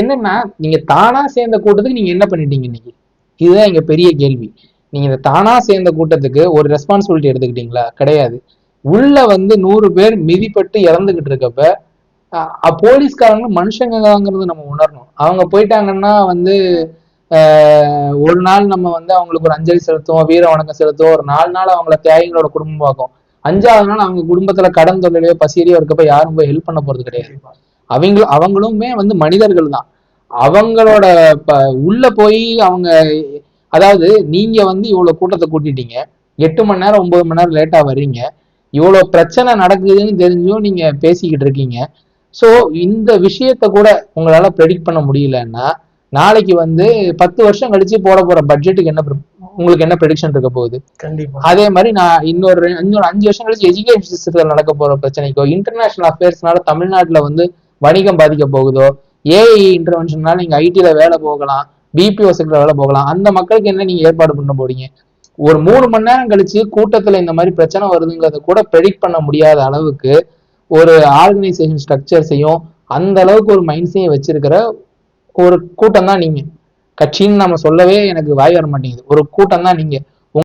என்னன்னா நீங்க தானா சேர்ந்த கூட்டத்துக்கு நீங்க என்ன பண்ணிட்டீங்க இன்னைக்கு? இதுதான் இங்க பெரிய கேள்வி. நீங்க இந்த தானா சேர்ந்த கூட்டத்துக்கு ஒரு ரெஸ்பான்சிபிலிட்டி எடுத்துக்கிட்டீங்களா? கிடையாது. உள்ள வந்து 100 பேர் மிதிப்பட்டு இறந்துகிட்டு இருக்கப்ப போலீஸ்காரங்களும் மனுஷங்கிறது நம்ம உணரணும். அவங்க போயிட்டாங்கன்னா வந்து ஒரு நாள் நம்ம வந்து அவங்களுக்கு ஒரு அஞ்சலி செலுத்துவோம், வீர வணக்கம் செலுத்துவோம், ஒரு 4 நாள் அவங்கள தியாகிகளோட குடும்பம் பார்க்கும். 5வது நாள் அவங்க குடும்பத்துல கடன் தொழிலையோ பசியிலையோ இருக்கப்ப யாரும் போய் ஹெல்ப் பண்ண போறது கிடையாது. அவங்களுமே வந்து மனிதர்கள் தான். அவங்களோட உள்ள போய் அவங்க, அதாவது நீங்க வந்து இவ்வளவு கூட்டத்தை கூட்டிட்டீங்க, 8 மணி நேரம் 9 மணி நேரம் லேட்டா வர்றீங்க, இவ்வளவு பிரச்சனை நடக்குதுன்னு தெரிஞ்சும் நீங்க பேசிக்கிட்டு இருக்கீங்க. ஸோ இந்த விஷயத்த கூட உங்களால ப்ரெடிக்ட் பண்ண முடியலன்னா நாளைக்கு வந்து 10 வருஷம் கழிச்சு போற பட்ஜெட்டுக்கு என்ன உங்களுக்கு என்ன ப்ரெடிக்ஷன் இருக்க போகுது? கண்டிப்பா. அதே மாதிரி நான் இன்னொரு 5 வருஷம் கழிச்சு எஜுகேஷன் சிஸ்டத்துல நடக்க போற பிரச்சனைக்கோ, இன்டர்நேஷனல் அஃபேர்ஸ்னால தமிழ்நாட்டுல வந்து வணிகம் பாதிக்க போகுதோ, ஏஐ இன்டர்வென்ஷனால நீங்க ஐடில வேலை போகலாம், பிபிஓ செக்டர் வேலை போகலாம், அந்த மக்களுக்கு என்ன நீங்க ஏற்பாடு பண்ண போறீங்க? ஒரு 3 மணி நேரம் கழிச்சு கூட்டத்துல இந்த மாதிரி பிரச்சனை வருதுங்கிறத கூட ப்ரெடிக்ட் பண்ண முடியாத அளவுக்கு ஒரு ஆர்கனைசேஷன் ஸ்ட்ரக்சர்ஸையும் அந்த அளவுக்கு ஒரு மைண்ட்ஸையும் வச்சிருக்கிற ஒரு கூட்டம் தான் நீங்க. கட்சின்னு நம்ம சொல்லவே எனக்கு வாய் வர மாட்டேங்குது. ஒரு கூட்டம் தான் நீங்க.